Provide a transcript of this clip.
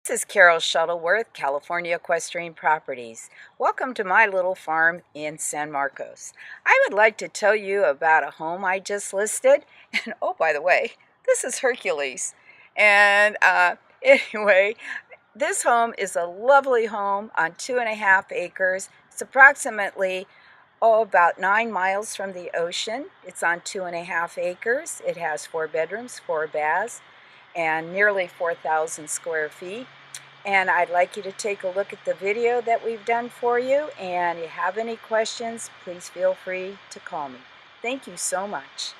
This is Carol Shuttleworth, California Equestrian Properties. Welcome to my little farm in San Marcos. I would like to tell you about a home I just listed. And oh, by the way, this is Hercules. And anyway, this home is a lovely home on 2.5 acres. It's approximately about 9 miles from the ocean. It's on 2.5 acres. It has 4 bedrooms, 4 baths, and nearly 4,000 square feet. And I'd like you to take a look at the video that we've done for you. And if you have any questions, please feel free to call me. Thank you so much.